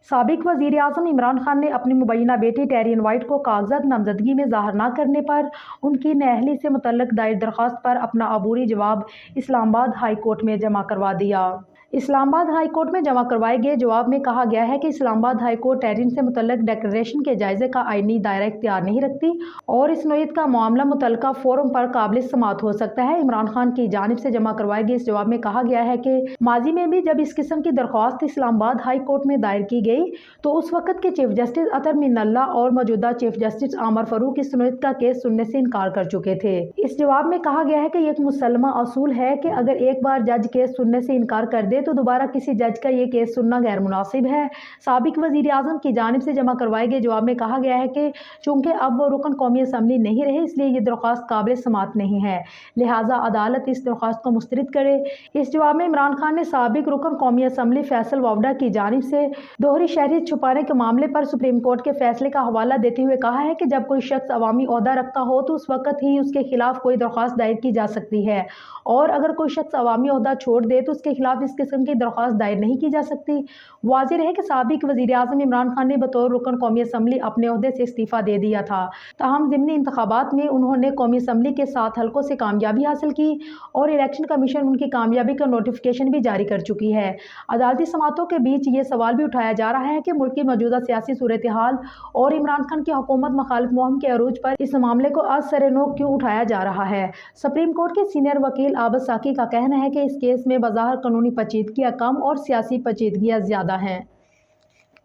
سابق وزیر اعظم عمران خان نے اپنی مبینہ بیٹی ٹیرین وائٹ کو کاغذات نامزدگی میں ظاہر نہ کرنے پر ان کی نااہلی سے متعلق دائر درخواست پر اپنا عبوری جواب اسلام آباد ہائی کورٹ میں جمع کروا دیا۔ اسلام آباد ہائی کورٹ میں جمع کروائے گئے جواب میں کہا گیا ہے کہ اسلام آباد ہائی کورٹ ٹیرین سے متعلق ڈکلریشن کے جائزے کا آئینی دائرہ اختیار نہیں رکھتی اور اس نوعیت کا معاملہ متعلقہ فورم پر قابل سماعت ہو سکتا ہے۔ عمران خان کی جانب سے جمع کروائے گئے اس جواب میں کہا گیا ہے کہ ماضی میں بھی جب اس قسم کی درخواست اسلام آباد ہائی کورٹ میں دائر کی گئی تو اس وقت کے چیف جسٹس اطہر من اللہ اور موجودہ چیف جسٹس عامر فاروق اس نوعیت کا کیس سننے سے انکار کر چکے تھے۔ اس جواب میں کہا گیا ہے کہ یہ ایک مسلمہ اصول ہے کہ اگر ایک بار جج کیس سننے سے انکار کر دے تو دوبارہ کسی جج کا یہ کیس سننا غیر مناسب ہے۔ سابق وزیر اعظم کی جانب سے جمع کروائے گئے جواب میں کہا گیا ہے کہ چونکہ اب وہ رکن قومی اسمبلی نہیں رہے اس لیے یہ درخواست قابل سماعت نہیں ہے، لہٰذا عدالت اس درخواست کو مسترد کرے۔ اس جواب میں عمران خان نے سابق رکن قومی اسمبلی فیصل ووہڈا کی جانب سے دوہری شہریت چھپانے کے معاملے پر سپریم کورٹ کے فیصلے کا حوالہ دیتے ہوئے کہا ہے کہ جب کوئی شخص عوامی عہدہ رکھتا ہو تو اس وقت ہی اس کے خلاف کوئی درخواست دائر کی جا سکتی ہے، اور اگر کوئی شخص عوامی عہدہ چھوڑ دے تو اس کے خلاف اس قسم کی درخواست دائر نہیں کی جا سکتی۔ واضح رہے کہ سابق وزیر اعظم عمران خان نے بطور رکن قومی اسمبلی اپنے عہدے سے استعفیٰ دے دیا تھا، تاہم ضمنی انتخابات میں انہوں نے قومی اسمبلی کے 7 حلقوں سے کامیابی حاصل کی اور الیکشن کمیشن ان کی کامیابی کا نوٹیفیکیشن بھی جاری کر چکی ہے۔ عدالتی سماعتوں کے بیچ یہ سوال بھی اٹھایا جا رہا ہے کہ ملک کی موجودہ سیاسی صورتحال اور عمران خان کی حکومت مخالف مہم کے عروج پر اس معاملے کو از سر نو کیوں اٹھایا جا رہا ہے۔ سپریم کورٹ کے سینئر وکیل عابد ساکی کا کہنا ہے کہ اس کیس میں بظاہر قانونی پیچیدگیاں کم اور سیاسی پیچیدگیاں زیادہ ہیں۔